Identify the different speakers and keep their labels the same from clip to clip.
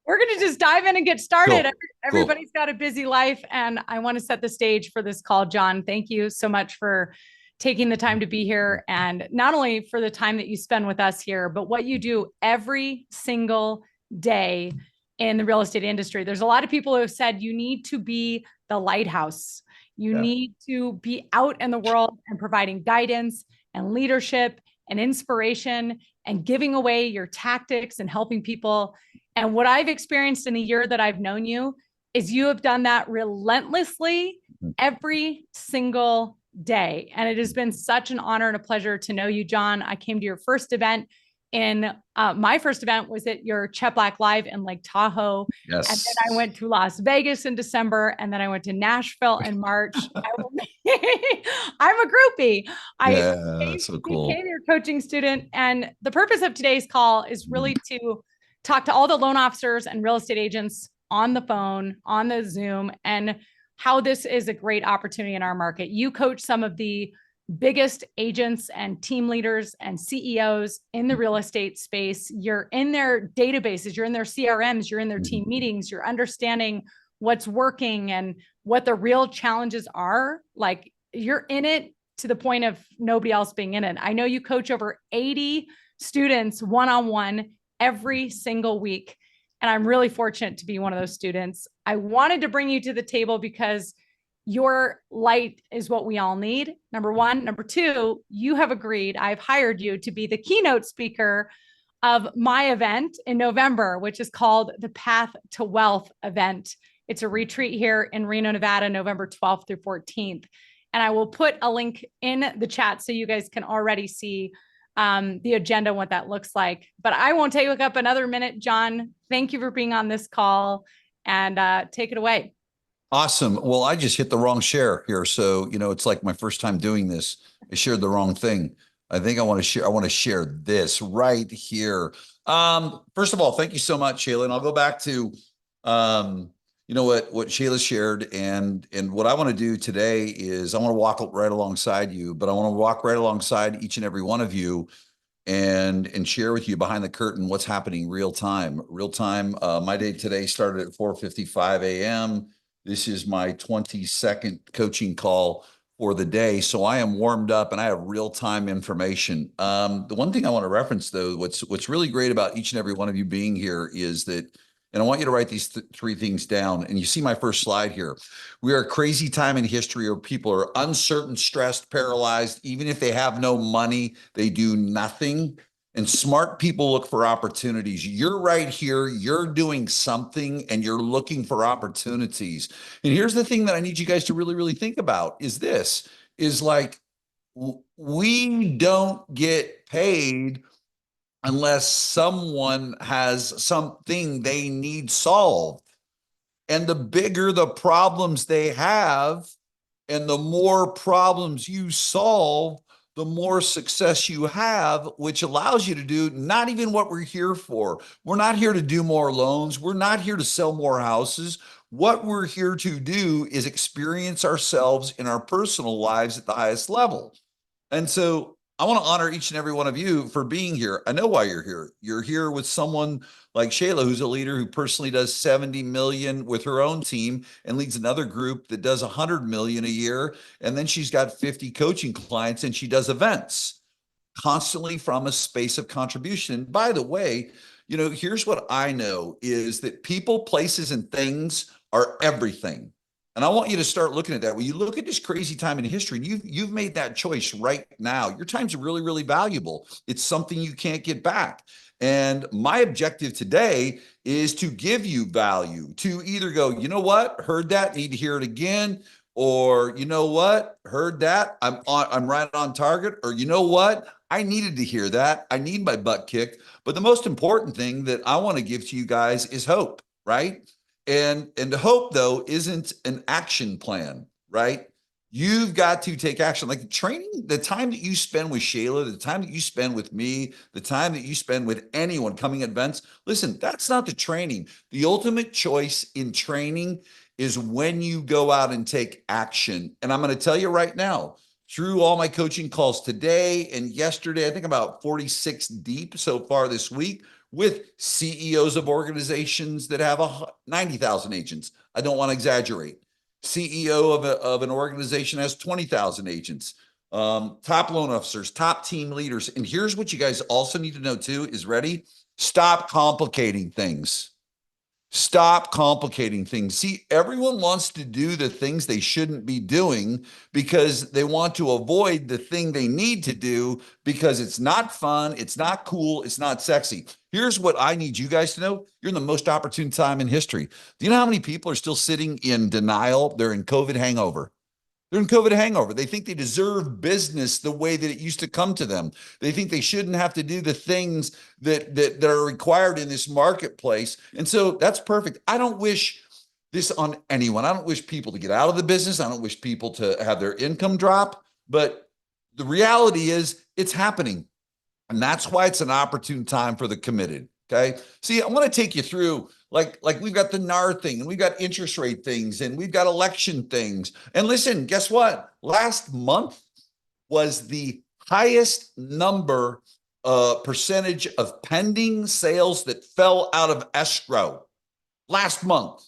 Speaker 1: We're going to just dive in and get started.
Speaker 2: Cool. Cool.
Speaker 1: Everybody's got a busy life, and I want to set the stage for this call. John, thank you so much for taking the time to be here, and not only for the time that you spend with us here, but what you do every single day in the real estate industry. There's a lot of people who have said you need to be the lighthouse. You
Speaker 2: Yeah.
Speaker 1: need to be out in the world and providing guidance and leadership and inspiration and giving away your tactics and helping people. And what I've experienced in the year that I've known you is you have done that relentlessly every single day. And it has been such an honor and a pleasure to know you, John. I came to your first event in my first event was at your Cheplak Live in Lake Tahoe. And then I
Speaker 2: Yes.
Speaker 1: went to Las Vegas in December. And then I went to Nashville in March. I'm a groupie. I
Speaker 2: Yeah, that's so
Speaker 1: became
Speaker 2: cool.
Speaker 1: your coaching student. And the purpose of today's call is really to talk to all the loan officers and real estate agents on the phone, on the Zoom, and how this is a great opportunity in our market. You coach some of the biggest agents and team leaders and CEOs in the real estate space. You're in their databases, you're in their CRMs, you're in their team meetings, you're understanding what's working and what the real challenges are. Like you're in it to the point of nobody else being in it. I know you coach over 80 students one-on-one every single week. And I'm really fortunate to be one of those students. I wanted to bring you to the table because your light is what we all need. Number one. Number two, you have agreed, I've hired you to be the keynote speaker of my event in November, which is called the Path to Wealth event. It's a retreat here in Reno, Nevada, November 12th through 14th. And I will put a link in the chat so you guys can already see the agenda, what that looks like. But I won't take up another minute. John, thank you for being on this call, and take it away.
Speaker 2: Awesome. Well, I just hit the wrong share here. So, it's like my first time doing this. I shared the wrong thing. I think I want to share this right here. First of all, thank you so much, Shayla. And I'll go back to what Shayla shared. And what I want to do today is I want to walk right alongside you, but I want to walk right alongside each and every one of you and share with you behind the curtain what's happening real time. My day today started at 4:55 a.m. This is my 22nd coaching call for the day. So I am warmed up and I have real-time information. The one thing I want to reference, though, what's really great about each and every one of you being here is that, and I want you to write these three things down. And you see my first slide here. We are a crazy time in history where people are uncertain, stressed, paralyzed. Even if they have no money, they do nothing. And smart people look for opportunities. You're right here. You're doing something and you're looking for opportunities. And here's the thing that I need you guys to really, really think about is this, is like, we don't get paid unless someone has something they need solved. And the bigger the problems they have, and the more problems you solve, the more success you have, which allows you to do not even what we're here for. We're not here to do more loans. We're not here to sell more houses. What we're here to do is experience ourselves in our personal lives at the highest level. And so I want to honor each and every one of you for being here. I know why you're here. You're here with someone like Shayla, who's a leader who personally does 70 million with her own team and leads another group that does 100 million a year. And then she's got 50 coaching clients and she does events constantly from a space of contribution. By the way, here's what I know is that people, places, and things are everything. And I want you to start looking at that. When you look at this crazy time in history, and you've made that choice right now. Your time's really, really valuable. It's something you can't get back. And my objective today is to give you value, to either go, you know what, heard that, need to hear it again, or you know what, heard that, I'm right on target, or you know what, I needed to hear that. I need my butt kicked. But the most important thing that I want to give to you guys is hope, right? And hope, though, isn't an action plan, right? You've got to take action. Like training, the time that you spend with Shayla, the time that you spend with me, the time that you spend with anyone coming at events, listen, that's not the training. The ultimate choice in training is when you go out and take action. And I'm going to tell you right now, through all my coaching calls today and yesterday, I think about 46 deep so far this week, with CEOs of organizations that have 90,000 agents. I don't want to exaggerate. CEO of an organization has 20,000 agents. Top loan officers, top team leaders. And here's what you guys also need to know too is ready. Stop complicating things. Stop complicating things. See, everyone wants to do the things they shouldn't be doing because they want to avoid the thing they need to do because it's not fun, it's not cool, it's not sexy. Here's what I need you guys to know. You're in the most opportune time in history. Do you know how many people are still sitting in denial? They're in COVID hangover. They're in COVID hangover. They think they deserve business the way that it used to come to them. They think they shouldn't have to do the things that are required in this marketplace. And so that's perfect. I don't wish this on anyone. I don't wish people to get out of the business. I don't wish people to have their income drop. But the reality is it's happening. And that's why it's an opportune time for the committed. Okay. See, I want to take you through like we've got the NAR thing and we've got interest rate things and we've got election things. And listen, guess what? Last month was the highest number percentage of pending sales that fell out of escrow last month.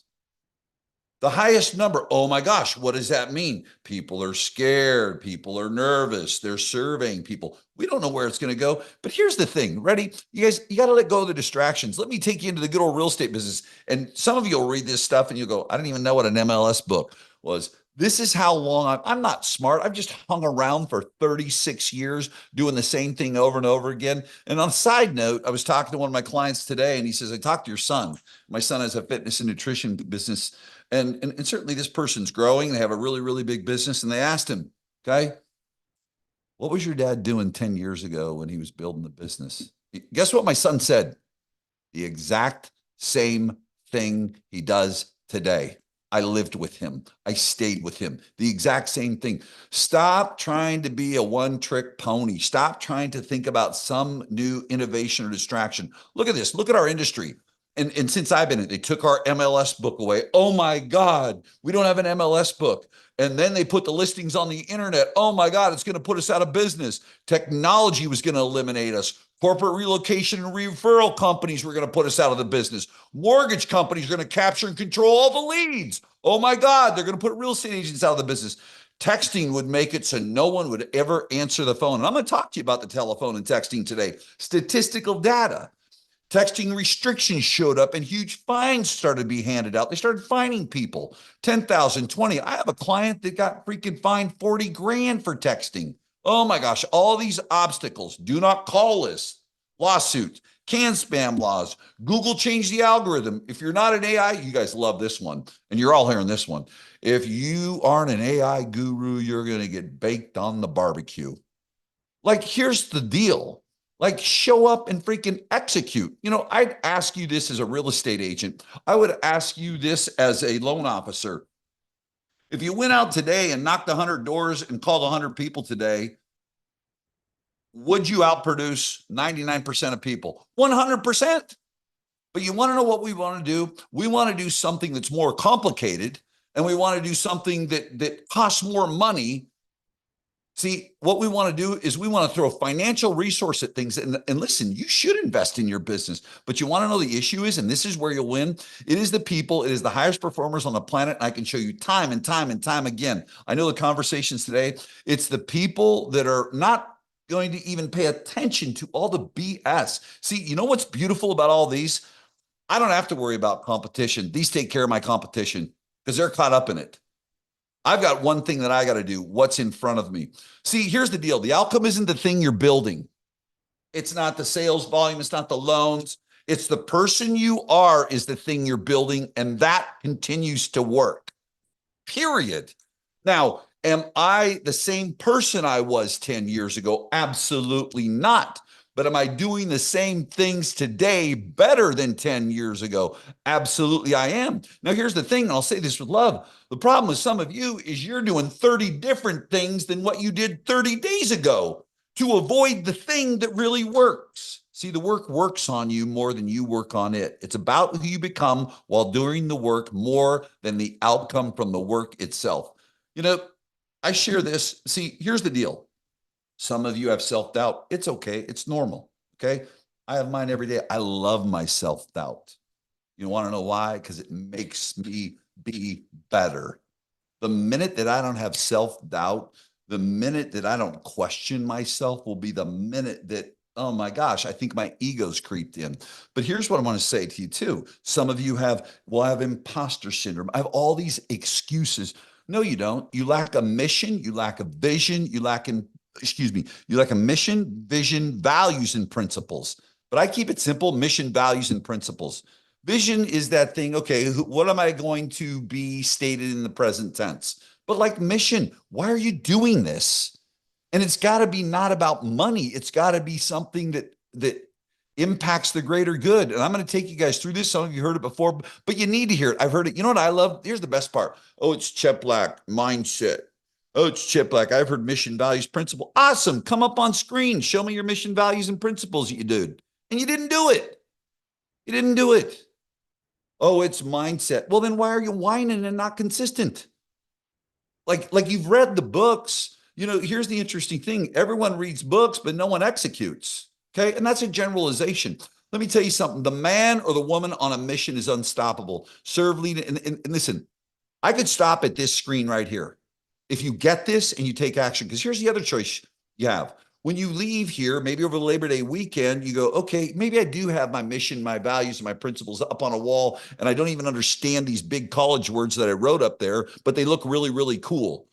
Speaker 2: The highest number. Oh my gosh, what does that mean? People are scared. People are nervous. They're surveying people. We don't know where it's going to go. But here's the thing. Ready? You guys, you got to let go of the distractions. Let me take you into the good old real estate business. And some of you will read this stuff and you'll go, I didn't even know what an MLS book was. This is how long I'm not smart. I've just hung around for 36 years doing the same thing over and over again. And on a side note, I was talking to one of my clients today and he says, I talked to your son. My son has a fitness and nutrition business. And certainly this person's growing. They have a really, really big business. And they asked him, okay, what was your dad doing 10 years ago when he was building the business? Guess what my son said? The exact same thing he does today. I lived with him. I stayed with him. The exact same thing. Stop trying to be a one-trick pony. Stop trying to think about some new innovation or distraction. Look at this. Look at our industry. And since I've been in it, they took our MLS book away. Oh my God, we don't have an MLS book. And then they put the listings on the internet. Oh my God, it's going to put us out of business. Technology was going to eliminate us. Corporate relocation and referral companies were going to put us out of the business. Mortgage companies are going to capture and control all the leads. Oh my God, they're going to put real estate agents out of the business. Texting would make it so no one would ever answer the phone. And I'm going to talk to you about the telephone and texting today. Statistical data. Texting restrictions showed up and huge fines started to be handed out. They started fining people 10,000, 20. I have a client that got freaking fined 40 grand for texting. Oh my gosh, all these obstacles, do not call lists, lawsuits, can spam laws. Google changed the algorithm. If you're not an AI, you guys love this one. And you're all hearing this one. If you aren't an AI guru, you're going to get baked on the barbecue. Like, here's the deal. Like, show up and freaking execute. You know, I'd ask you this as a real estate agent. I would ask you this as a loan officer. If you went out today and knocked 100 doors and called 100 people today, would you outproduce 99% of people? 100%. But you want to know what we want to do? We want to do something that's more complicated, and we want to do something that costs more money. See, what we want to do is we want to throw financial resource at things. And listen, you should invest in your business. But you want to know the issue is, and this is where you'll win, it is the people, it is the highest performers on the planet. And I can show you time and time and time again. I know the conversations today, it's the people that are not going to even pay attention to all the BS. See, you know what's beautiful about all these? I don't have to worry about competition. These take care of my competition because they're caught up in it. I've got one thing that I got to do. What's in front of me? See, here's the deal. The outcome isn't the thing you're building. It's not the sales volume. It's not the loans. It's the person you are is the thing you're building, and that continues to work, period. Now, am I the same person I was 10 years ago? Absolutely not. But am I doing the same things today better than 10 years ago? Absolutely, I am. Now, here's the thing, and I'll say this with love. The problem with some of you is you're doing 30 different things than what you did 30 days ago to avoid the thing that really works. See, the work works on you more than you work on it. It's about who you become while doing the work more than the outcome from the work itself. You know, I share this. See, here's the deal. Some of you have self-doubt. It's okay. It's normal. Okay. I have mine every day. I love my self-doubt. You want to know why? Because it makes me be better. The minute that I don't have self-doubt, the minute that I don't question myself will be the minute that, oh my gosh, I think my ego's creeped in. But here's what I want to say to you too. Some of you will have imposter syndrome. I have all these excuses. No, you don't. You lack a mission, you lack a vision, you lack a mission, vision, values, and principles. But I keep it simple: mission, values, and principles. Vision is that thing, okay, what am I going to be stated in the present tense? But like mission, why are you doing this? And it's got to be not about money. It's got to be something that impacts the greater good. And I'm going to take you guys through this. Some of you heard it before, but you need to hear it. I've heard it. You know what I love? Here's the best part. Oh, it's Cheplak mindset. Oh, it's Cheplak. I've heard mission, values, principle. Awesome. Come up on screen. Show me your mission, values, and principles, you dude. And you didn't do it. You didn't do it. Oh, it's mindset. Well, then why are you whining and not consistent? Like you've read the books. You know, here's the interesting thing. Everyone reads books, but no one executes. Okay. And that's a generalization. Let me tell you something. The man or the woman on a mission is unstoppable. Serve, lead, and listen, I could stop at this screen right here. If you get this and you take action, because here's the other choice you have. When you leave here, maybe over the Labor Day weekend, you go, okay, maybe I do have my mission, my values, and my principles up on a wall, and I don't even understand these big college words that I wrote up there, but they look really, really cool.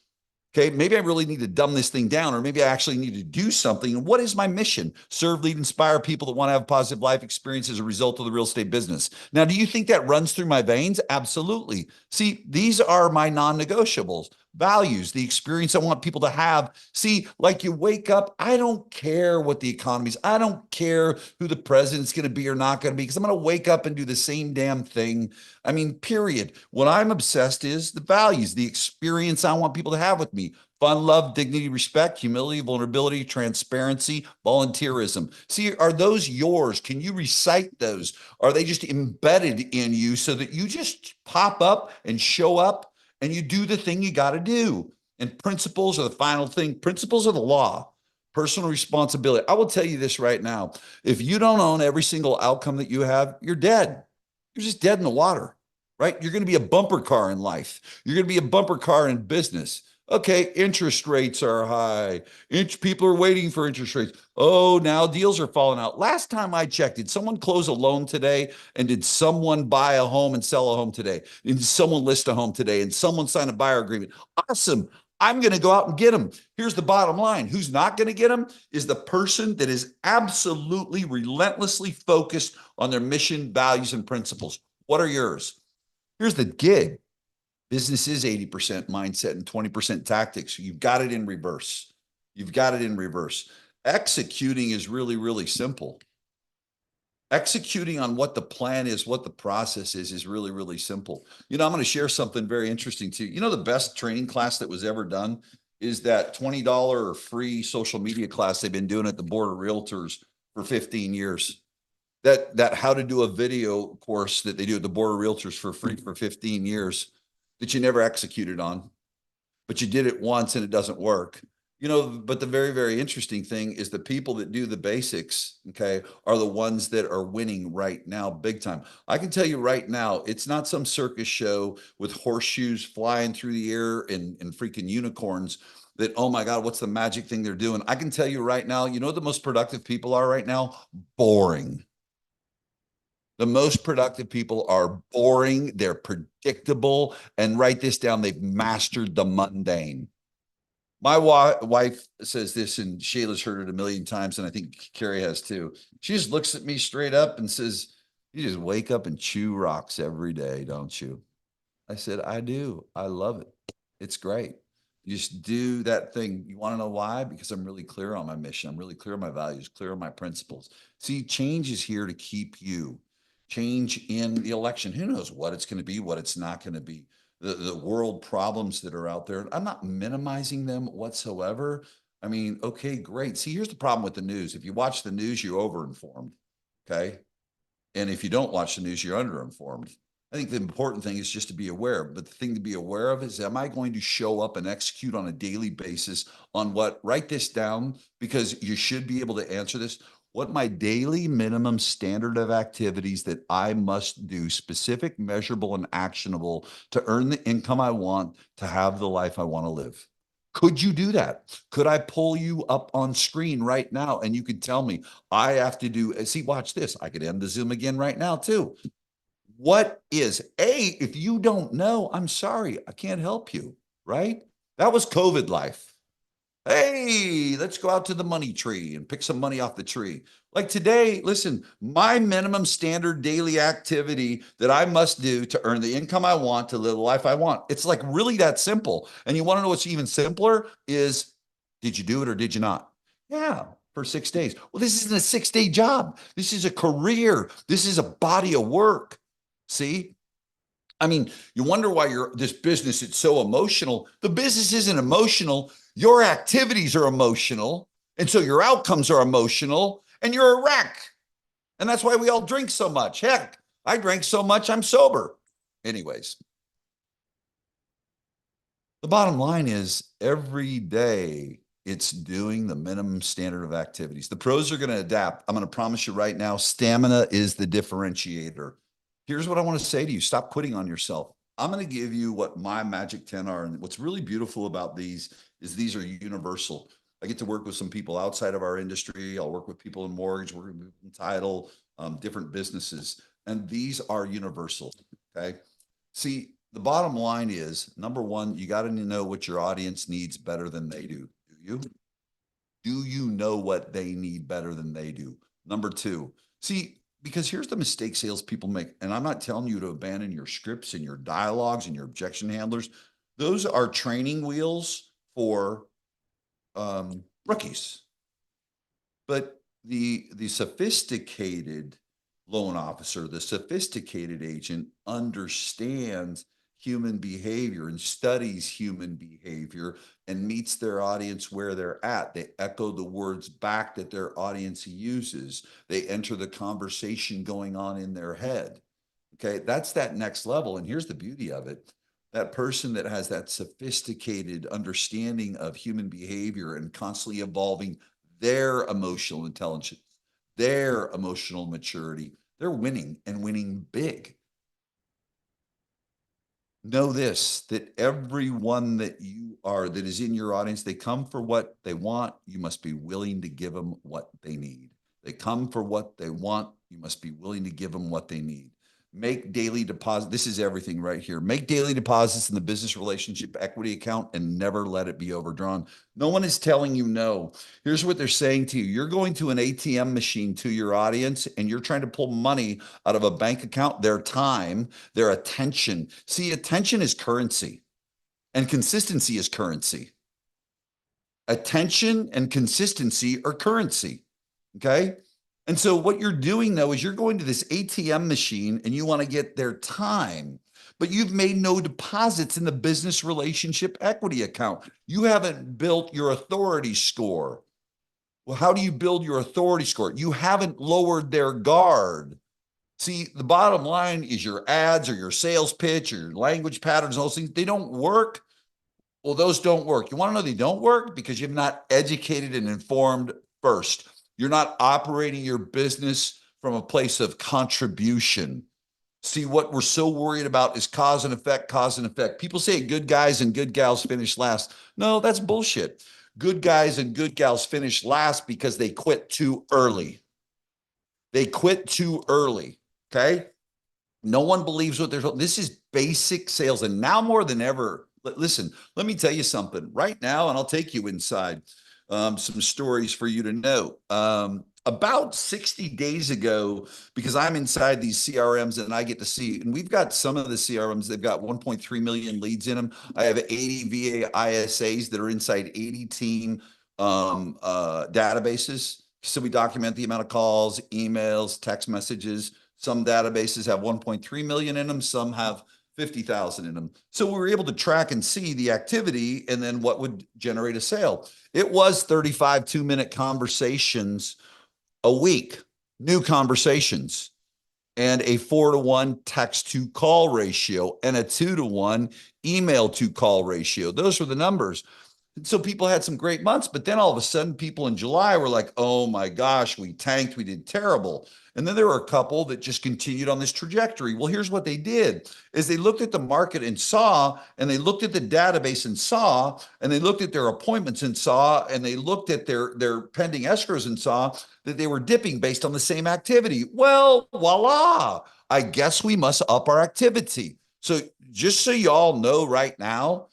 Speaker 2: Okay, maybe I really need to dumb this thing down, or maybe I actually need to do something. And what is my mission? Serve, lead, inspire people that want to have a positive life experience as a result of the real estate business. Now, do you think that runs through my veins? Absolutely. See, these are my non-negotiables. Values, the experience I want people to have. See, like you wake up, I don't care what the economy is. I don't care who the president's going to be or not going to be, because I'm going to wake up and do the same damn thing. I mean, period. What I'm obsessed is the values, the experience I want people to have with me. Fun, love, dignity, respect, humility, vulnerability, transparency, volunteerism. See, are those yours? Can you recite those? Are they just embedded in you so that you just pop up and show up and you do the thing you got to do? And principles are the final thing. Principles are the law. Personal responsibility. I will tell you this right now. If you don't own every single outcome that you have, you're dead. You're just dead in the water, right? You're going to be a bumper car in life. You're going to be a bumper car in business. Okay, interest rates are high. People are waiting for interest rates. Oh, now deals are falling out. Last time I checked, did someone close a loan today? And did someone buy a home and sell a home today? And did someone list a home today? And someone sign a buyer agreement? Awesome. I'm going to go out and get them. Here's the bottom line. Who's not going to get them is the person that is absolutely relentlessly focused on their mission, values, and principles. What are yours? Here's the gig. Business is 80% mindset and 20% tactics. You've got it in reverse. You've got it in reverse. Executing is really, really simple. Executing on what the plan is, what the process is really, really simple. You know, I'm going to share something very interesting too. You know, the best training class that was ever done is that $20 free social media class they've been doing at the Board of Realtors for 15 years. That how to do a video course that they do at the Board of Realtors for free for 15 years that you never executed on, but you did it once and it doesn't work. You know, but the very, very interesting thing is the people that do the basics, okay, are the ones that are winning right now, big time. I can tell you right now, it's not some circus show with horseshoes flying through the air and freaking unicorns that, oh my God, what's the magic thing they're doing? I can tell you right now, you know what the most productive people are right now? Boring. The most productive people are boring, they're predictable, and write this down, they've mastered the mundane. My wife says this, and Shayla's heard it a million times, and I think Carrie has too. She just looks at me straight up and says, "You just wake up and chew rocks every day, don't you?" I said, "I do. I love it. It's great. You just do that thing." You want to know why? Because I'm really clear on my mission. I'm really clear on my values, clear on my principles. See, change is here to keep you. Change in the election. Who knows what it's going to be, what it's not going to be. The world problems that are out there. I'm not minimizing them whatsoever. I mean, okay, great. See, here's the problem with the news. If you watch the news, you're overinformed. Okay. And if you don't watch the news, you're underinformed. I think the important thing is just to be aware. But the thing to be aware of is, am I going to show up and execute on a daily basis on what? Write this down, because you should be able to answer this. what my daily minimum standard of activities that I must do, specific, measurable, and actionable to earn the income I want to have the life I want to live. Could you do that? Could I pull you up on screen right now and you could tell me I have to do, see, watch this. I could end the Zoom again right now too. What is if you don't know, I'm sorry, I can't help you, right? That was COVID life. Hey, let's go out to the money tree and pick some money off the tree. Like today, listen, my minimum standard daily activity that I must do to earn the income I want to live the life I want. It's like really that simple. And you want to know what's even simpler is, did you do it or did you not? Yeah, for 6 days. Well, this isn't a 6-day job. This is a career. This is a body of work. See? I mean, you wonder why this business is so emotional. The business isn't emotional. Your activities are emotional. And so your outcomes are emotional and you're a wreck. And that's why we all drink so much. Heck, I drank so much, I'm sober. Anyways, the bottom line is every day it's doing the minimum standard of activities. The pros are going to adapt. I'm going to promise you right now, stamina is the differentiator. Here's what I want to say to you. Stop quitting on yourself. I'm going to give you what my magic 10 are. And what's really beautiful about these is these are universal. I get to work with some people outside of our industry. I'll work with people in mortgage, work in title, different businesses. And these are universal. Okay. See, the bottom line is number one, you got to know what your audience needs better than they do. Do you? Do you know what they need better than they do? Number two, see, because here's the mistake salespeople make. And I'm not telling you to abandon your scripts and your dialogues and your objection handlers. Those are training wheels for rookies. But the sophisticated loan officer, the sophisticated agent understands human behavior and studies human behavior and meets their audience where they're at. They echo the words back that their audience uses. They enter the conversation going on in their head. Okay, that's that next level. And here's the beauty of it. That person that has that sophisticated understanding of human behavior and constantly evolving their emotional intelligence, their emotional maturity, they're winning and winning big. Know this, that everyone that is in your audience, they come for what they want. You must be willing to give them what they need. They come for what they want. You must be willing to give them what they need. Make daily deposits. This is everything right here. Make daily deposits in the business relationship equity account and never let it be overdrawn. No one is telling you no. Here's what they're saying to you. You're going to an ATM machine to your audience and you're trying to pull money out of a bank account, their time, their attention. See, attention is currency and consistency is currency. Attention and consistency are currency. Okay. And so what you're doing though is you're going to this ATM machine and you want to get their time, but you've made no deposits in the business relationship equity account. You haven't built your authority score. Well, how do you build your authority score? You haven't lowered their guard. See, the bottom line is your ads or your sales pitch or your language patterns, those things, they don't work. Well, those don't work. You want to know they don't work? Because you've not educated and informed first. You're not operating your business from a place of contribution. See, what we're so worried about is cause and effect, cause and effect. People say good guys and good gals finish last. No, that's bullshit. Good guys and good gals finish last because they quit too early. They quit too early. Okay. No one believes what they're told. This is basic sales. And now more than ever, listen, let me tell you something right now, and I'll take you inside some stories for you to know. About 60 days ago, because I'm inside these CRMs and I get to see, and we've got some of the CRMs, they've got 1.3 million leads in them. I have 80 VA ISAs that are inside 80 team databases. So we document the amount of calls, emails, text messages. Some databases have 1.3 million in them. Some have 50,000 in them. So we were able to track and see the activity and then what would generate a sale. It was 35 2-minute conversations a week, new conversations, and a 4-to-1 text to call ratio and a 2-to-1 email to call ratio. Those were the numbers. So people had some great months, but then all of a sudden people in July were like, oh my gosh, we tanked, we did terrible. And then there were a couple that just continued on this trajectory. Well, here's what they did is they looked at the market and saw, and they looked at the database and saw, and they looked at their appointments and saw, and they looked at their pending escrows and saw that they were dipping based on the same activity. Well, voila. I guess we must up our activity. So just so y'all know right now,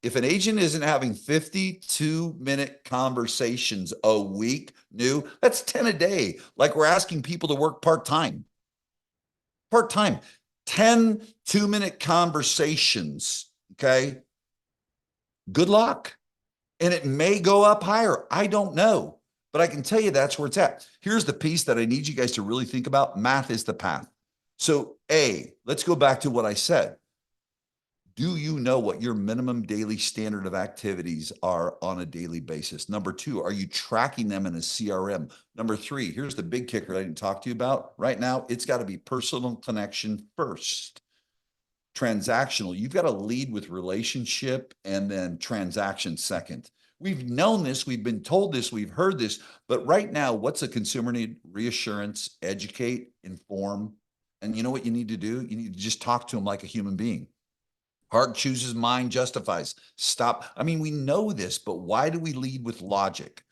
Speaker 2: if an agent isn't having 52-minute conversations a week, that's 10 a day. Like we're asking people to work part-time. Part-time. 10 2-minute conversations. Okay. Good luck. And it may go up higher. I don't know. But I can tell you that's where it's at. Here's the piece that I need you guys to really think about. Math is the path. So, let's go back to what I said. Do you know what your minimum daily standard of activities are on a daily basis? Number two, are you tracking them in a CRM? Number three, here's the big kicker I didn't talk to you about. Right now, it's got to be personal connection first. Transactional, you've got to lead with relationship and then transaction second. We've known this, we've been told this, we've heard this, but right now, what's a consumer need? Reassurance, educate, inform. And you know what you need to do? You need to just talk to them like a human being. Heart chooses, mind justifies. Stop. I mean, we know this, but why do we lead with logic?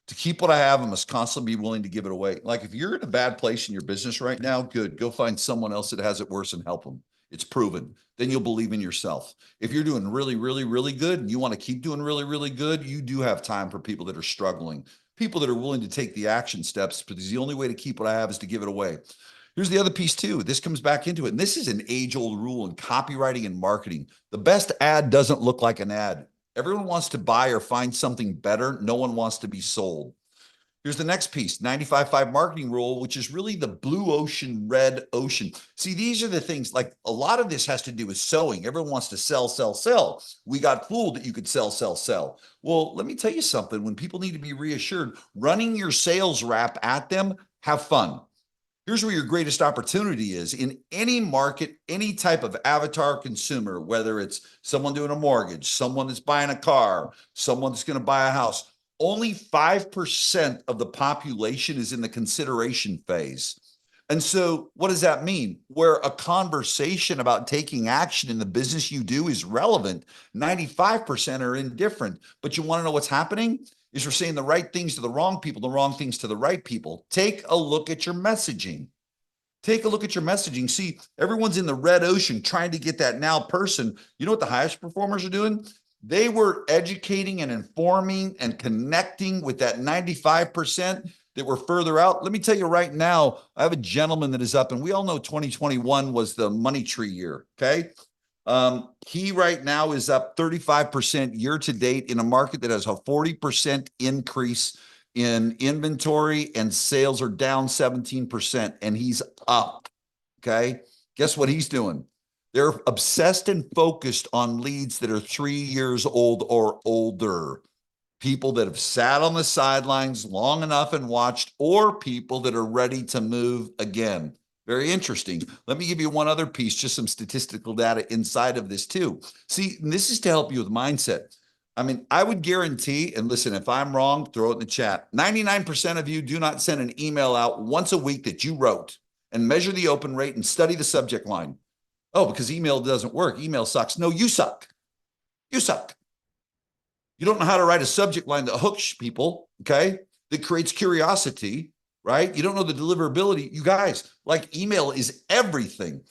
Speaker 2: To keep what I have, I must constantly be willing to give it away. Like if you're in a bad place in your business right now, good. Go find someone else that has it worse and help them. It's proven. Then you'll believe in yourself. If you're doing really, really, really good and you want to keep doing really, really good, you do have time for people that are struggling, people that are willing to take the action steps, because the only way to keep what I have is to give it away. Here's the other piece too. This comes back into it. And this is an age-old rule in copywriting and marketing. The best ad doesn't look like an ad. Everyone wants to buy or find something better. No one wants to be sold. Here's the next piece, 95.5 marketing rule, which is really the blue ocean, red ocean. See, these are the things, like a lot of this has to do with selling. Everyone wants to sell, sell, sell. We got fooled that you could sell, sell, sell. Well, let me tell you something. When people need to be reassured, running your sales rap at them, have fun. Here's where your greatest opportunity is in any market, any type of avatar consumer, whether it's someone doing a mortgage, someone that's buying a car, someone that's going to buy a house. Only 5% of the population is in the consideration phase. And so what does that mean? Where a conversation about taking action in the business you do is relevant, 95% are indifferent. But you want to know what's happening? Is we're saying the right things to the wrong people, the wrong things to the right people. Take a look at your messaging. Take a look at your messaging. See, everyone's in the red ocean trying to get that now person. You know what the highest performers are doing? They were educating and informing and connecting with that 95% that were further out. Let me tell you right now, I have a gentleman that is up, and we all know 2021 was the money tree year. Okay. He right now is up 35% year to date in a market that has a 40% increase in inventory, and sales are down 17%, and he's up. Okay. Guess what he's doing? They're obsessed and focused on leads that are 3 years old or older. People that have sat on the sidelines long enough and watched, or people that are ready to move again. Very interesting. Let me give you one other piece, just some statistical data inside of this too. See, this is to help you with mindset. I mean, I would guarantee, and listen, if I'm wrong, throw it in the chat. 99% of you do not send an email out once a week that you wrote, and measure the open rate and study the subject line. Oh, because email doesn't work. Email sucks. No, you suck. You suck. You don't know how to write a subject line that hooks people, okay? That creates curiosity, right? You don't know the deliverability. You guys, like, email is everything.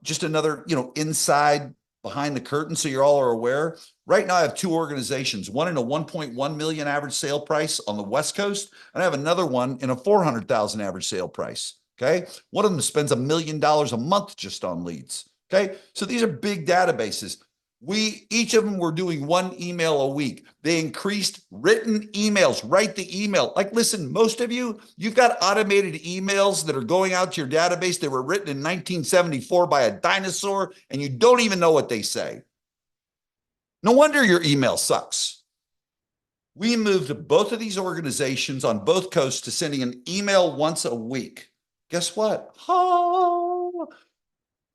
Speaker 2: Just another, inside behind the curtain, so you're all are aware. Right now, I have two organizations, one in a 1.1 million average sale price on the West Coast, and I have another one in a 400,000 average sale price. Okay. One of them spends $1 million a month just on leads. Okay. So these are big databases. Each of them were doing one email a week. They increased written emails. Write the email. Like, listen, most of you've got automated emails that are going out to your database. They were written in 1974 by a dinosaur, and you don't even know what they say. No wonder your email sucks. We moved both of these organizations on both coasts to sending an email once a week. Guess what? Oh,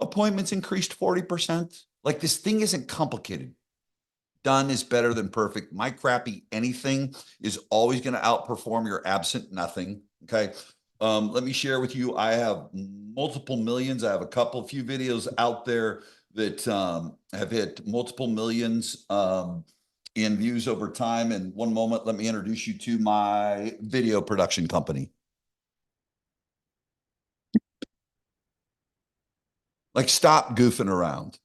Speaker 2: appointments increased 40%. Like, this thing isn't complicated. Done is better than perfect. My crappy anything is always going to outperform your absent nothing. Okay. Let me share with you. I have multiple millions. I have a few videos out there that have hit multiple millions in views over time. And one moment, let me introduce you to my video production company. Like, stop goofing around.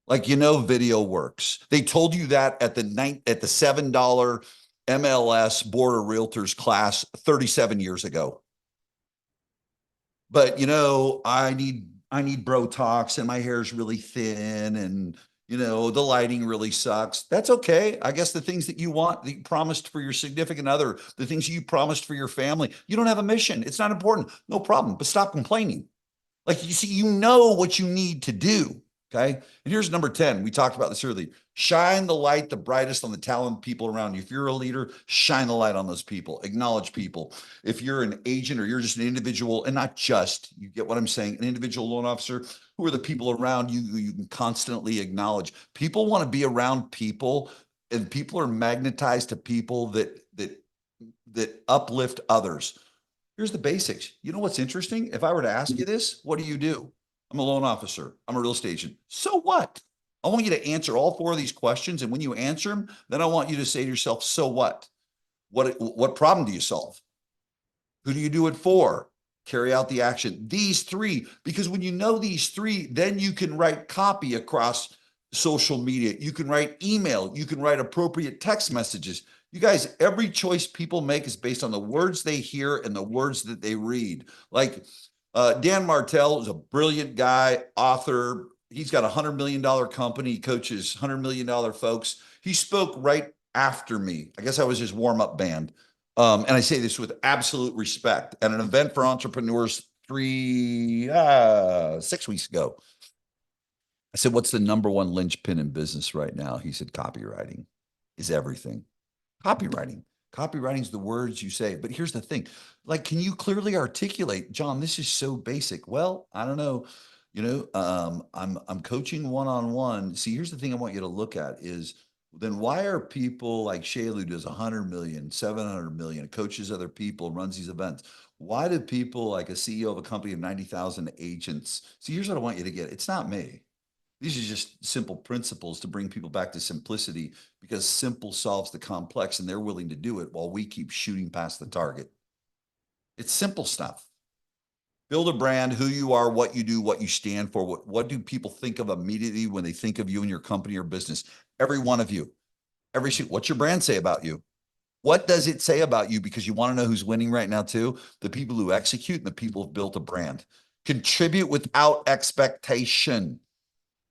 Speaker 2: Like, video works. They told you that at the $7 MLS Board of Realtors class 37 years ago. But I need Botox and my hair's really thin and the lighting really sucks. That's okay. I guess the things that you want, that you promised for your significant other, the things you promised for your family, you don't have a mission. It's not important. No problem. But stop complaining. Like, you see, what you need to do. Okay. And here's number 10. We talked about this earlier. Shine the light the brightest on the talented people around you. If you're a leader, shine the light on those people. Acknowledge people. If you're an agent or you're just an individual, and not just, you get what I'm saying, an individual loan officer, who are the people around you who you can constantly acknowledge? People want to be around people, and people are magnetized to people that uplift others. Here's the basics. You know what's interesting? If I were to ask you this, what do? I'm a loan officer. I'm a real estate agent. So what? I want you to answer all four of these questions. And when you answer them, then I want you to say to yourself, so what? What problem do you solve? Who do you do it for? Carry out the action. These three, because when you know these three, then you can write copy across social media. You can write email. You can write appropriate text messages. You guys, every choice people make is based on the words they hear and the words that they read. Like Dan Martell is a brilliant guy, author. He's got $100 million company. He coaches $100 million folks. He spoke right after me. I guess I was his warm-up band. And I say this with absolute respect, at an event for entrepreneurs 6 weeks ago. I said, what's the number one linchpin in business right now? He said, copywriting is everything. Copywriting. Copywriting is the words you say. But here's the thing. Like, can you clearly articulate, John, this is so basic? Well, I don't know. I'm coaching one-on-one. See, here's the thing I want you to look at is, then why are people like Shayla, who does 100 million, 700 million, coaches other people, runs these events? Why do people, like a CEO of a company of 90,000 agents? See, here's what I want you to get. It's not me. These are just simple principles to bring people back to simplicity, because simple solves the complex, and they're willing to do it while we keep shooting past the target. It's simple stuff. Build a brand, who you are, what you do, what you stand for. What do people think of immediately when they think of you and your company or business? Every one of you. What's your brand say about you? What does it say about you? Because you want to know who's winning right now too? The people who execute and the people who've built a brand. Contribute without expectation.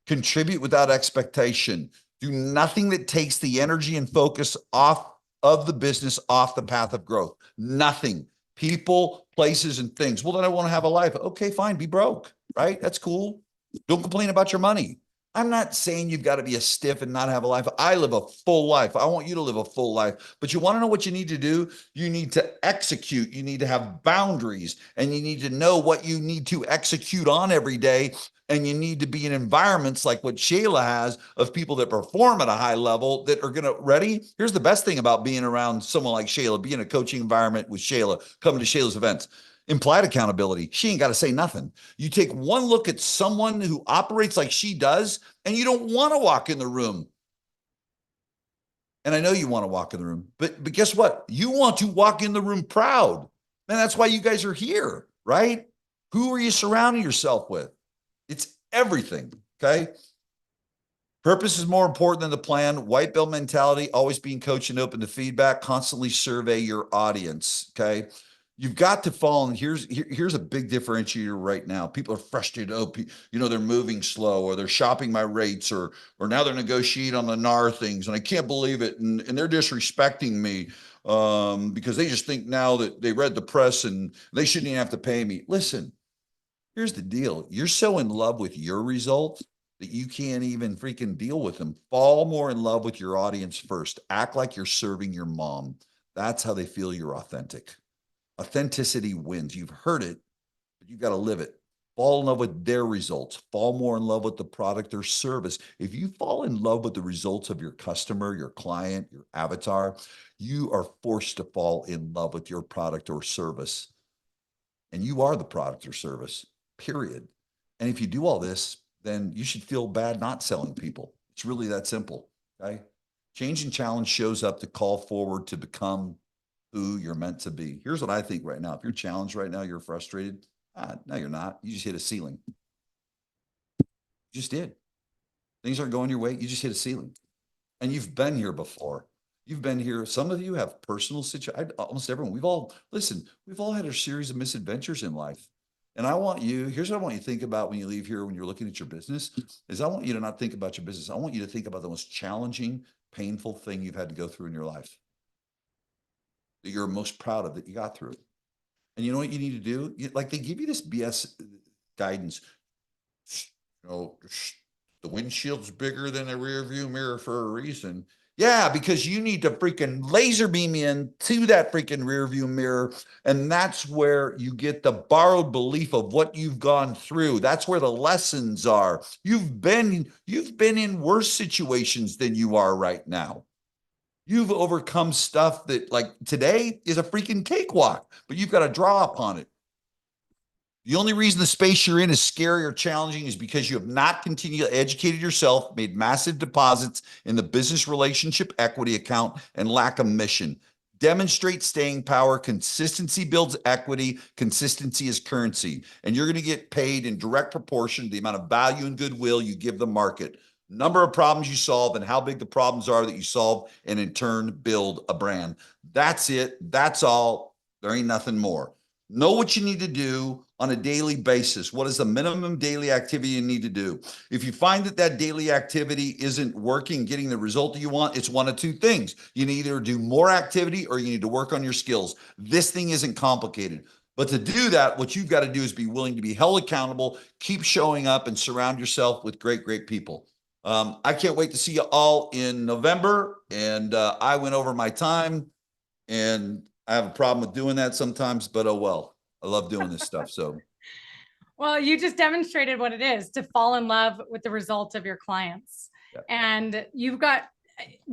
Speaker 2: Contribute without expectation. Do nothing that takes the energy and focus off of the business, off the path of growth. Nothing. People, places, and things. Well, then I want to have a life. Okay, fine. Be broke, right? That's cool. Don't complain about your money. I'm not saying you've got to be a stiff and not have a life. I live a full life. I want you to live a full life. But you want to know what you need to do? You need to execute. You need to have boundaries, and you need to know what you need to execute on every day. And you need to be in environments like what Shayla has, of people that perform at a high level, that are going to, ready? Here's the best thing about being around someone like Shayla, being in a coaching environment with Shayla, coming to Shayla's events. Implied accountability. She ain't got to say nothing. You take one look at someone who operates like she does, and you don't want to walk in the room. And I know you want to walk in the room, but guess what? You want to walk in the room proud. And that's why you guys are here, right? Who are you surrounding yourself with? It's everything. Okay. Purpose is more important than the plan. White belt mentality, always being coached and open to feedback, constantly survey your audience. Okay. You've got to fall. And here's a big differentiator right now. People are frustrated. Oh, they're moving slow, or they're shopping my rates, or now they're negotiating on the NAR things. And I can't believe it. And they're disrespecting me because they just think now that they read the press and they shouldn't even have to pay me. Listen, here's the deal. You're so in love with your results that you can't even freaking deal with them. Fall more in love with your audience first. Act like you're serving your mom. That's how they feel you're authentic. Authenticity wins. You've heard it, but you've got to live it. Fall in love with their results. Fall more in love with the product or service. If you fall in love with the results of your customer, your client, your avatar, you are forced to fall in love with your product or service. And you are the product or service, period. And if you do all this, then you should feel bad not selling people. It's really that simple. Okay. Change and challenge shows up to call forward to become who you're meant to be. Here's what I think right now. If you're challenged right now, you're frustrated. No, you're not. You just hit a ceiling. You just did. Things aren't going your way. You just hit a ceiling. And you've been here before. You've been here. Some of you have personal situations. Almost everyone. We've all had a series of misadventures in life. And here's what I want you to think about when you leave here, when you're looking at your business, is I want you to not think about your business. I want you to think about the most challenging, painful thing you've had to go through in your life that you're most proud of that you got through. And you know what you need to do? Like they give you this BS guidance. You know, the windshield's bigger than a rear view mirror for a reason. Yeah, because you need to freaking laser beam in to that freaking rear view mirror. And that's where you get the borrowed belief of what you've gone through. That's where the lessons are. You've been in worse situations than you are right now. You've overcome stuff that like today is a freaking cakewalk, but you've got to draw upon it. The only reason the space you're in is scary or challenging is because you have not continually educated yourself, made massive deposits in the business relationship equity account, and lack a mission. Demonstrate staying power. Consistency builds equity. Consistency is currency. And you're going to get paid in direct proportion to the amount of value and goodwill you give the market. Number of problems you solve and how big the problems are that you solve, and in turn, build a brand. That's it. That's all. There ain't nothing more. Know what you need to do on a daily basis. What is the minimum daily activity you need to do? If you find that that daily activity isn't working, getting the result that you want, it's one of two things. You need either do more activity or you need to work on your skills. This thing isn't complicated. But to do that, what you've got to do is be willing to be held accountable, keep showing up, and surround yourself with great, great people. I can't wait to see you all in November. And I went over my time, and I have a problem with doing that sometimes, but oh well. I love doing this stuff. So,
Speaker 1: well, you just demonstrated what it is to fall in love with the results of your clients. Yeah. And you've got,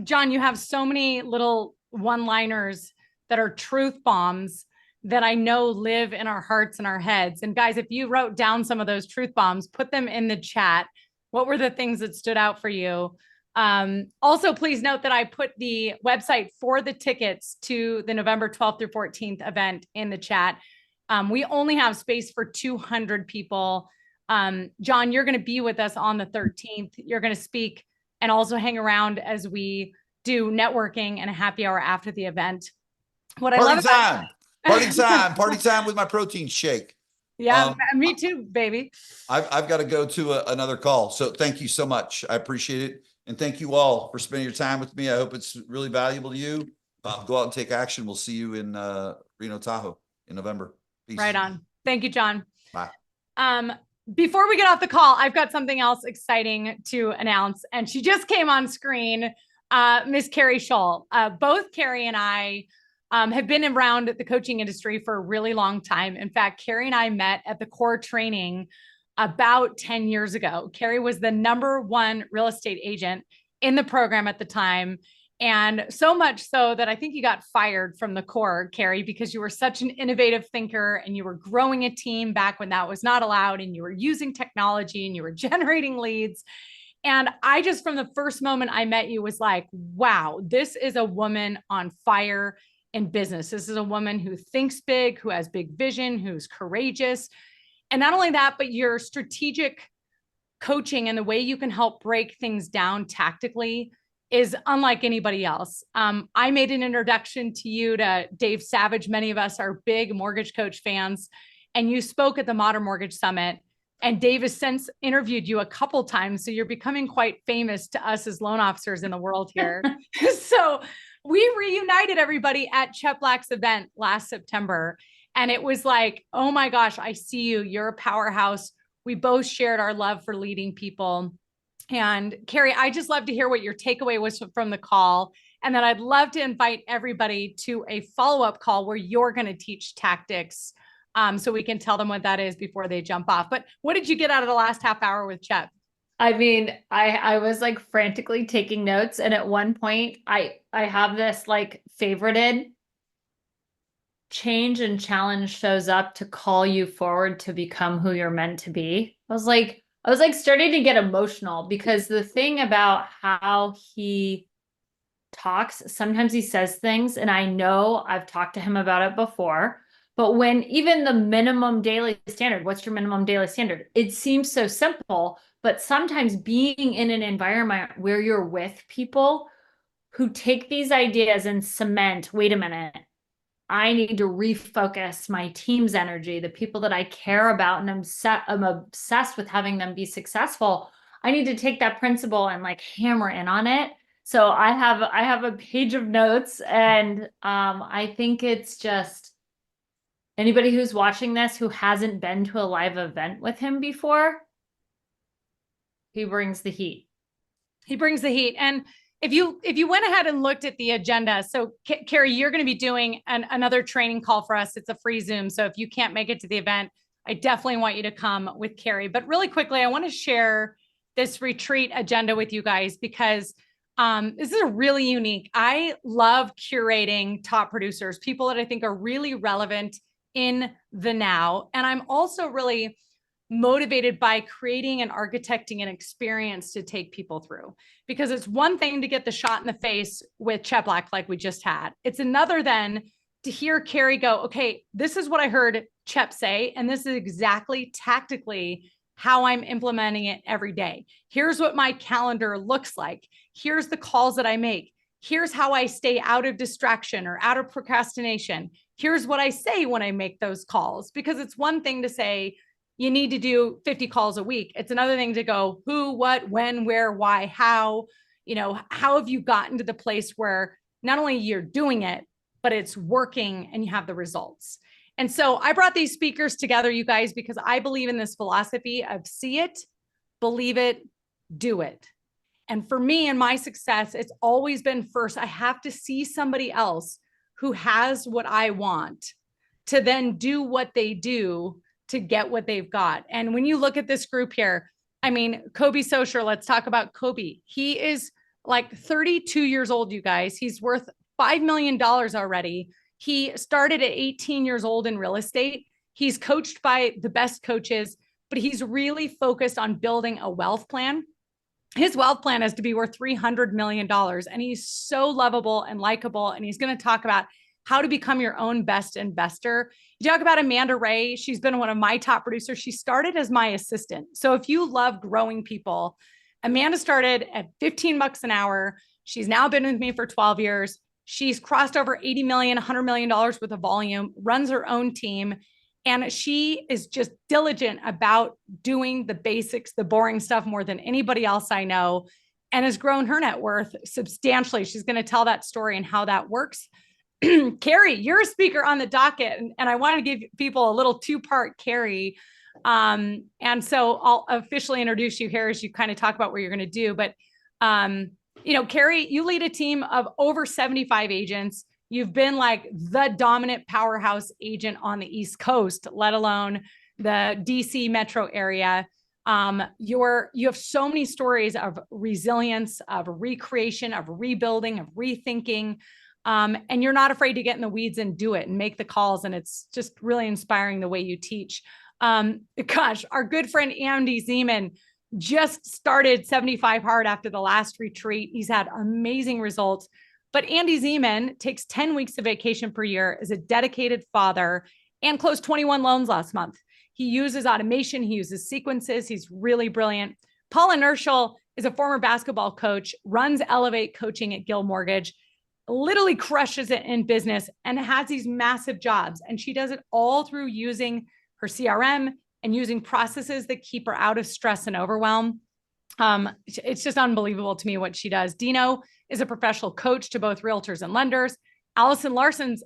Speaker 1: John, you have so many little one-liners that are truth bombs that I know live in our hearts and our heads. And guys, if you wrote down some of those truth bombs, put them in the chat. What were the things that stood out for you? Also, please note that I put the website for the tickets to the November 12th through 14th event in the chat. We only have space for 200 people. John, you're going to be with us on the 13th. You're going to speak and also hang around as we do networking and a happy hour after the event. What
Speaker 2: party
Speaker 1: I love
Speaker 2: time, party time with my protein shake.
Speaker 1: Yeah, me too, baby.
Speaker 2: I've got to go to another call. So thank you so much. I appreciate it. And thank you all for spending your time with me. I hope it's really valuable to you. Go out and take action. We'll see you in Reno, Tahoe in November. Peace.
Speaker 1: Right on. Thank you, John.
Speaker 2: Bye.
Speaker 1: Before we get off the call, I've got something else exciting to announce. And she just came on screen, Miss Carrie Scholl. Both Carrie and I have been around the coaching industry for a really long time. In fact, Carrie and I met at the core training about 10 years ago. Carrie was the #1 real estate agent in the program at the time. And so much so that I think you got fired from the core, Carrie, because you were such an innovative thinker and you were growing a team back when that was not allowed, and you were using technology and you were generating leads. And I just, from the first moment I met you, was like, wow, this is a woman on fire in business. This is a woman who thinks big, who has big vision, who's courageous. And not only that, but your strategic coaching and the way you can help break things down tactically is unlike anybody else. I made an introduction to you to Dave Savage. Many of us are big mortgage coach fans, and you spoke at the Modern Mortgage Summit. And Dave has since interviewed you a couple times. So you're becoming quite famous to us as loan officers in the world here. So we reunited everybody at Cheplak's event last September. And it was like, oh my gosh, I see you. You're a powerhouse. We both shared our love for leading people. And Carrie, I just love to hear what your takeaway was from the call. And then I'd love to invite everybody to a follow-up call where you're going to teach tactics so we can tell them what that is before they jump off. But what did you get out of the last half hour with Chep?
Speaker 3: I mean, I was like frantically taking notes, and at one point I have this like favorited: change and challenge shows up to call you forward to become who you're meant to be. I was like starting to get emotional because the thing about how he talks, sometimes he says things, and I know I've talked to him about it before, but when even the minimum daily standard, what's your minimum daily standard? It seems so simple, but sometimes being in an environment where you're with people who take these ideas and cement, wait a minute, I need to refocus my team's energy, the people that I care about, and I'm obsessed with having them be successful. I need to take that principle and like hammer in on it. So I have a page of notes, and I think it's just anybody who's watching this who hasn't been to a live event with him before, he brings the heat.
Speaker 1: He brings the heat. And if you went ahead and looked at the agenda, so Carrie, you're going to be doing another training call for us. It's a free Zoom. So if you can't make it to the event, I definitely want you to come with Carrie. But really quickly, I want to share this retreat agenda with you guys because this is a really unique. I love curating top producers, people that I think are really relevant in the now. And I'm also really motivated by creating and architecting an experience to take people through. Because it's one thing to get the shot in the face with Cheplak like we just had. It's another then to hear Carrie go, okay, this is what I heard Chep say, and this is exactly tactically how I'm implementing it every day. Here's what my calendar looks like. Here's the calls that I make. Here's how I stay out of distraction or out of procrastination. Here's what I say when I make those calls. Because it's one thing to say, you need to do 50 calls a week. It's another thing to go who, what, when, where, why, how, how have you gotten to the place where not only you're doing it, but it's working and you have the results. And so I brought these speakers together, you guys, because I believe in this philosophy of see it, believe it, do it. And for me and my success, it's always been first, I have to see somebody else who has what I want to then do what they do to get what they've got. And when you look at this group here, I mean, Kobe Socher, let's talk about Kobe. He is like 32 years old, you guys. He's worth $5 million already. He started at 18 years old in real estate. He's coached by the best coaches, but he's really focused on building a wealth plan. His wealth plan is to be worth $300 million. And he's so lovable and likable. And he's going to talk about how to become your own best investor. You talk about Amanda Ray. She's been one of my top producers. She started as my assistant. So if you love growing people, Amanda started at $15 an hour. She's now been with me for 12 years. She's crossed over 80 million, $100 million worth of volume, runs her own team. And she is just diligent about doing the basics, the boring stuff more than anybody else I know, and has grown her net worth substantially. She's going to tell that story and how that works. Carrie, you're a speaker on the docket, and I want to give people a little two-part Carrie. And so I'll officially introduce you here as you kind of talk about what you're going to do. But, Carrie, you lead a team of over 75 agents. You've been like the dominant powerhouse agent on the East Coast, let alone the DC metro area. You have so many stories of resilience, of recreation, of rebuilding, of rethinking. And you're not afraid to get in the weeds and do it and make the calls. And it's just really inspiring the way you teach. Gosh, our good friend Andy Zeman just started 75 Hard after the last retreat. He's had amazing results. But Andy Zeman takes 10 weeks of vacation per year, is a dedicated father, and closed 21 loans last month. He uses automation. He uses sequences. He's really brilliant. Paula Nerschel is a former basketball coach, runs Elevate Coaching at Gill Mortgage, literally crushes it in business and has these massive jobs. And she does it all through using her CRM and using processes that keep her out of stress and overwhelm. It's just unbelievable to me what she does. Dino is a professional coach to both realtors and lenders. Allison Larson's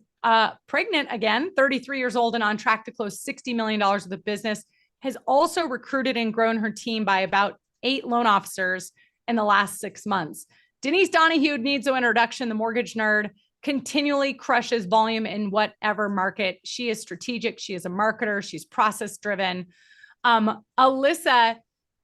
Speaker 1: pregnant again, 33 years old and on track to close $60 million of the business, has also recruited and grown her team by about 8 loan officers in the last 6 months. Denise Donahue needs no introduction, the mortgage nerd, continually crushes volume in whatever market. She is strategic. She is a marketer. She's process driven. Alyssa,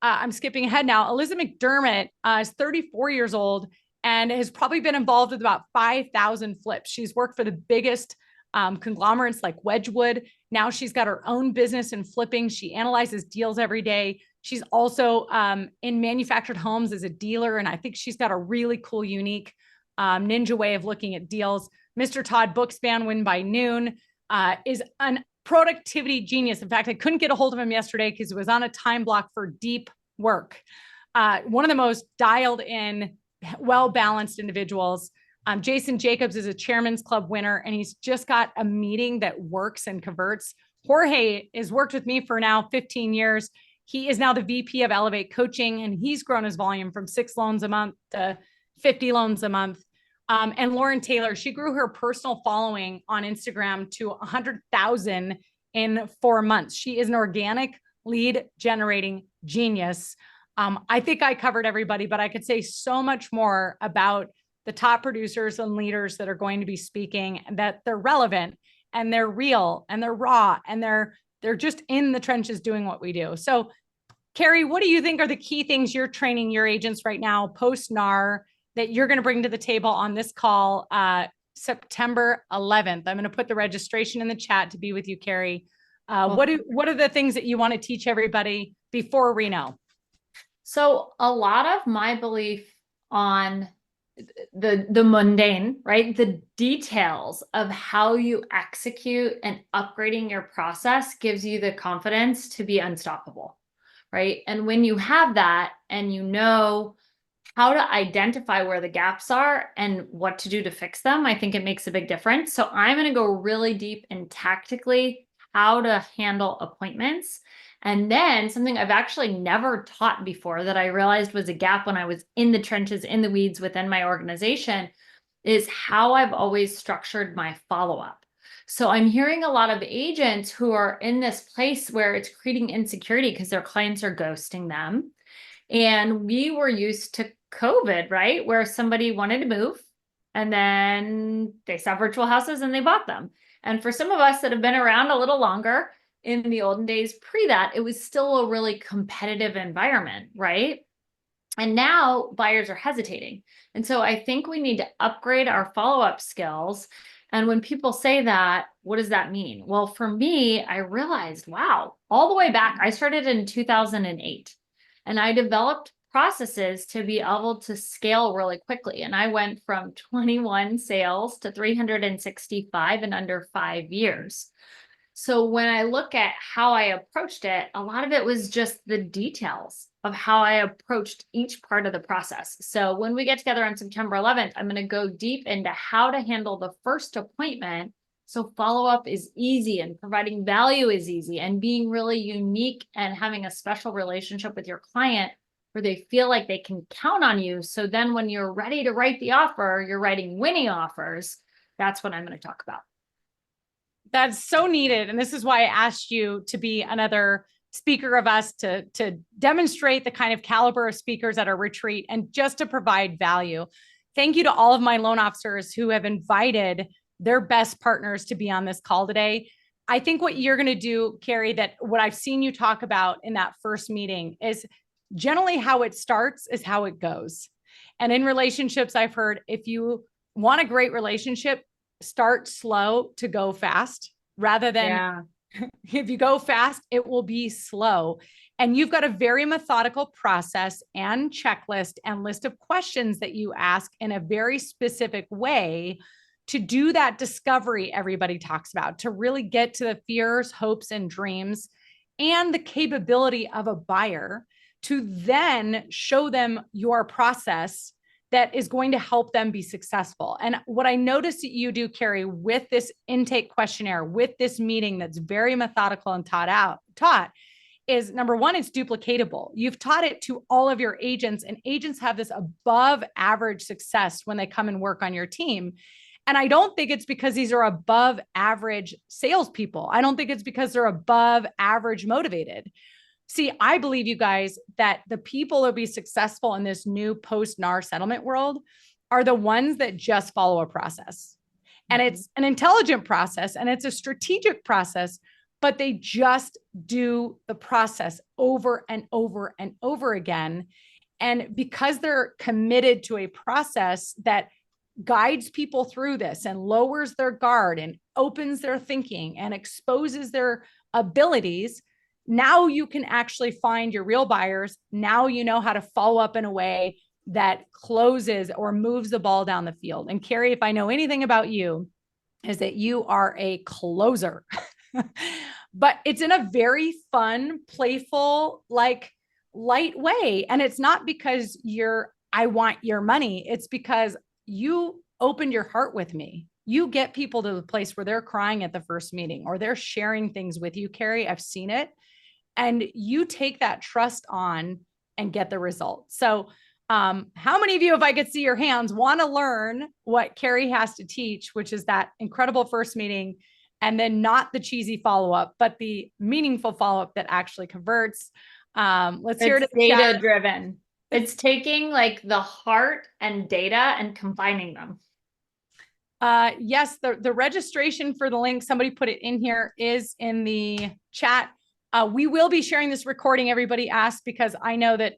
Speaker 1: I'm skipping ahead now. Alyssa McDermott is 34 years old and has probably been involved with about 5,000 flips. She's worked for the biggest conglomerates like Wedgwood. Now she's got her own business in flipping. She analyzes deals every day. She's also in manufactured homes as a dealer. And I think she's got a really cool, unique ninja way of looking at deals. Mr. Todd Bookspan, Win by Noon, is an productivity genius. In fact, I couldn't get a hold of him yesterday because it was on a time block for deep work. One of the most dialed in, well-balanced individuals. Jason Jacobs is a Chairman's Club winner, and he's just got a meeting that works and converts. Jorge has worked with me for now 15 years. He is now the VP of Elevate Coaching, and he's grown his volume from 6 loans a month to 50 loans a month. And Lauren Taylor, she grew her personal following on Instagram to 100,000 in 4 months. She is an organic lead generating genius. I think I covered everybody, but I could say so much more about the top producers and leaders that are going to be speaking, and that they're relevant and they're real and they're raw and they're just in the trenches doing what we do. So, Carrie, what do you think are the key things you're training your agents right now post NAR that you're going to bring to the table on this call September 11th? I'm going to put the registration in the chat to be with you, Carrie. What are the things that you want to teach everybody before Reno?
Speaker 3: So a lot of my belief on the mundane, right? The details of how you execute and upgrading your process gives you the confidence to be unstoppable, right? And when you have that and you know how to identify where the gaps are and what to do to fix them, I think it makes a big difference. So I'm going to go really deep in tactically how to handle appointments. And then something I've actually never taught before that I realized was a gap when I was in the trenches, in the weeds within my organization, is how I've always structured my follow-up. So I'm hearing a lot of agents who are in this place where it's creating insecurity because their clients are ghosting them. And we were used to COVID, right? Where somebody wanted to move and then they saw virtual houses and they bought them. And for some of us that have been around a little longer, in the olden days pre that, it was still a really competitive environment, right? And now buyers are hesitating. And so I think we need to upgrade our follow-up skills. And when people say that, what does that mean? Well, for me, I realized, wow, all the way back, I started in 2008 and I developed processes to be able to scale really quickly. And I went from 21 sales to 365 in under 5 years. So when I look at how I approached it, a lot of it was just the details of how I approached each part of the process. So when we get together on September 11th, I'm going to go deep into how to handle the first appointment. So follow-up is easy and providing value is easy and being really unique and having a special relationship with your client where they feel like they can count on you. So then when you're ready to write the offer, you're writing winning offers. That's what I'm going to talk about.
Speaker 1: That's so needed. And this is why I asked you to be another speaker of us to demonstrate the kind of caliber of speakers at our retreat and just to provide value. Thank you to all of my loan officers who have invited their best partners to be on this call today. I think what you're going to do, Carrie, that what I've seen you talk about in that first meeting is generally how it starts is how it goes. And in relationships, I've heard if you want a great relationship, start slow to go fast rather than if you go fast, it will be slow. And you've got a very methodical process and checklist and list of questions that you ask in a very specific way to do that discovery everybody talks about, to really get to the fears, hopes, and dreams and the capability of a buyer to then show them your process that is going to help them be successful. And what I noticed that you do, Carrie, with this intake questionnaire, with this meeting that's very methodical and taught is number one, it's duplicatable. You've taught it to all of your agents, and agents have this above average success when they come and work on your team. And I don't think it's because these are above average salespeople. I don't think it's because they're above average motivated. See, I believe, you guys, that the people who will be successful in this new post-NAR settlement world are the ones that just follow a process. And it's an intelligent process and it's a strategic process, but they just do the process over and over and over again. And because they're committed to a process that guides people through this and lowers their guard and opens their thinking and exposes their abilities, now you can actually find your real buyers. Now you know how to follow up in a way that closes or moves the ball down the field. And Carrie, if I know anything about you, is that you are a closer, but it's in a very fun, playful, like light way. And it's not because I want your money. It's because you opened your heart with me. You get people to the place where they're crying at the first meeting or they're sharing things with you, Carrie. I've seen it. And you take that trust on and get the results. So how many of you, if I could see your hands, want to learn what Carrie has to teach, which is that incredible first meeting, and then not the cheesy follow-up, but the meaningful follow-up that actually converts? Let's hear it.
Speaker 3: It's data driven. It's taking like the heart and data and combining them.
Speaker 1: Yes, the registration for the link, somebody put it in here, is in the chat. We will be sharing this recording, everybody asked, because I know that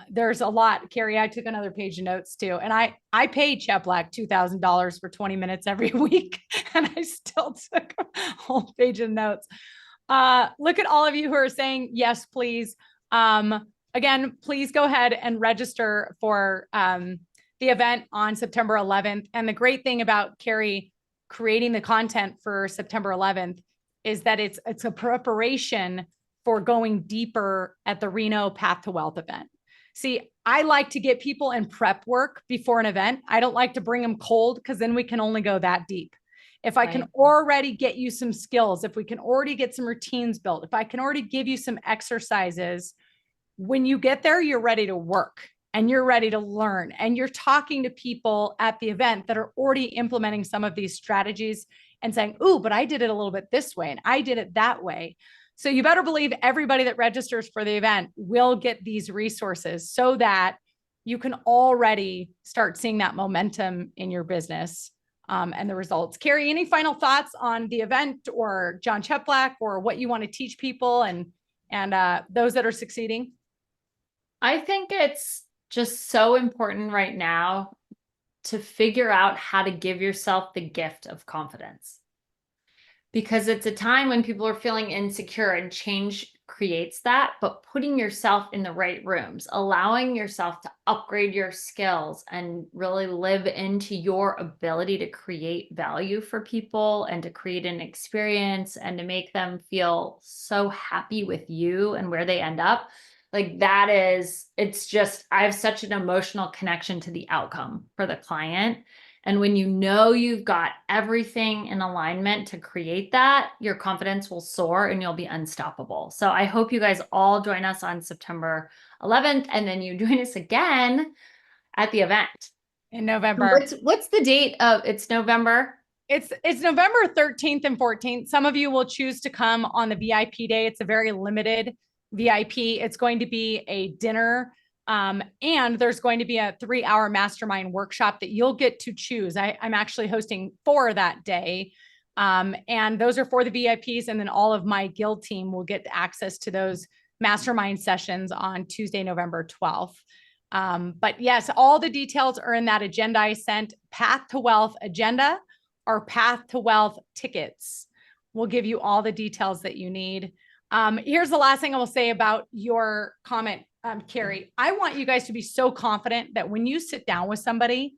Speaker 1: there's a lot. Carrie, I took another page of notes too. And I paid Cheplak $2,000 for 20 minutes every week. And I still took a whole page of notes. Look at all of you who are saying, yes, please. Again, please go ahead and register for the event on September 11th. And the great thing about Carrie creating the content for September 11th is that it's a preparation for going deeper at the Reno Path to Wealth event. See, I like to get people in prep work before an event. I don't like to bring them cold because then we can only go that deep. If I can already get you some skills, if we can already get some routines built, if I can already give you some exercises, when you get there, you're ready to work and you're ready to learn. And you're talking to people at the event that are already implementing some of these strategies and saying, ooh, but I did it a little bit this way and I did it that way. So you better believe everybody that registers for the event will get these resources so that you can already start seeing that momentum in your business and the results. Carrie, any final thoughts on the event or John Cheplak or what you want to teach people and those that are succeeding?
Speaker 3: I think it's just so important right now to figure out how to give yourself the gift of confidence. Because it's a time when people are feeling insecure and change creates that, but putting yourself in the right rooms, allowing yourself to upgrade your skills and really live into your ability to create value for people and to create an experience and to make them feel so happy with you and where they end up. Like that is, it's just, I have such an emotional connection to the outcome for the client. And when you know you've got everything in alignment to create that, your confidence will soar and you'll be unstoppable. So I hope you guys all join us on September 11th, and then you join us again at the event
Speaker 1: in November.
Speaker 3: What's the date of it's November?
Speaker 1: It's November 13th and 14th. Some of you will choose to come on the VIP day. It's a very limited VIP. It's going to be a dinner. And there's going to be a 3-hour mastermind workshop that you'll get to choose. I'm actually hosting 4 that day. And those are for the VIPs. And then all of my guild team will get access to those mastermind sessions on Tuesday, November 12th. But yes, all the details are in that agenda I sent. Path to Wealth agenda or Path to Wealth tickets will give you all the details that you need. Here's the last thing I will say about your comment, Carrie. I want you guys to be so confident that when you sit down with somebody,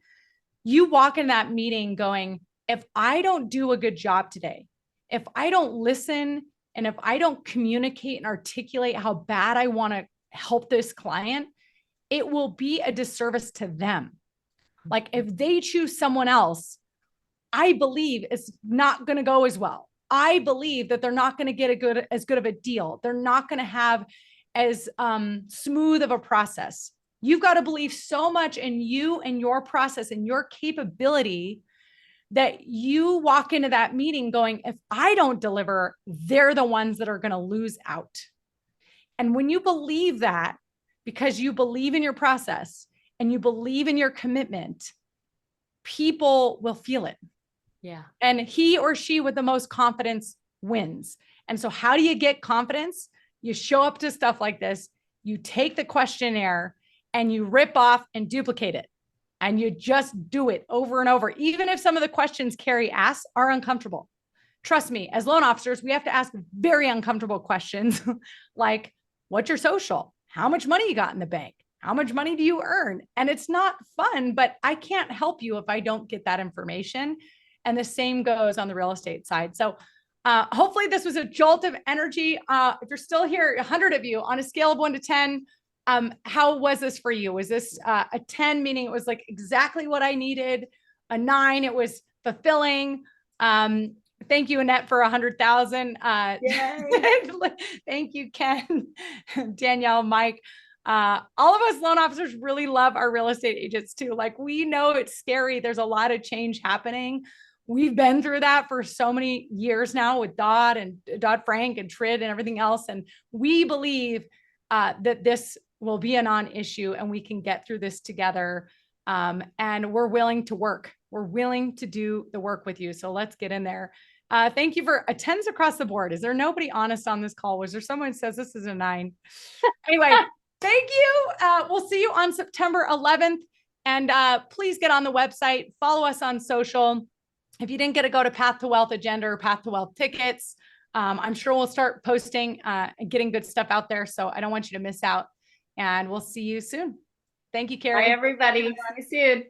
Speaker 1: you walk in that meeting going, if I don't do a good job today, if I don't listen, and if I don't communicate and articulate how bad I want to help this client, it will be a disservice to them. Like if they choose someone else, I believe it's not going to go as well. I believe that they're not going to get as good of a deal. They're not going to have as smooth of a process. You've got to believe so much in you and your process and your capability that you walk into that meeting going, if I don't deliver, they're the ones that are going to lose out. And when you believe that, because you believe in your process and you believe in your commitment, people will feel it.
Speaker 3: Yeah.
Speaker 1: And he or she with the most confidence wins. And so how do you get confidence? You show up to stuff like this, you take the questionnaire and you rip off and duplicate it. And you just do it over and over, even if some of the questions Carrie asks are uncomfortable. Trust me, as loan officers, we have to ask very uncomfortable questions like, what's your social? How much money you got in the bank? How much money do you earn? And it's not fun, but I can't help you if I don't get that information. And the same goes on the real estate side. So hopefully this was a jolt of energy. If you're still here, 100 of you on a scale of 1 to 10, how was this for you? Was this a 10, meaning it was like exactly what I needed? A 9, it was fulfilling. Thank you, Annette, for 100,000. Thank you, Ken, Danielle, Mike. All of us loan officers really love our real estate agents too. Like, we know it's scary. There's a lot of change happening. We've been through that for so many years now with Dodd-Frank and TRID and everything else. And we believe that this will be a non-issue and we can get through this together. And we're willing to work. We're willing to do the work with you. So let's get in there. Thank you for attends across the board. Is there nobody honest on this call? Was there someone who says this is a 9? Anyway, thank you. We'll see you on September 11th. And please get on the website, follow us on social. If you didn't get to go to Path to Wealth Agenda or Path to Wealth tickets, I'm sure we'll start posting and getting good stuff out there. So I don't want you to miss out. And we'll see you soon. Thank you, Carrie.
Speaker 3: Bye, everybody. See you soon.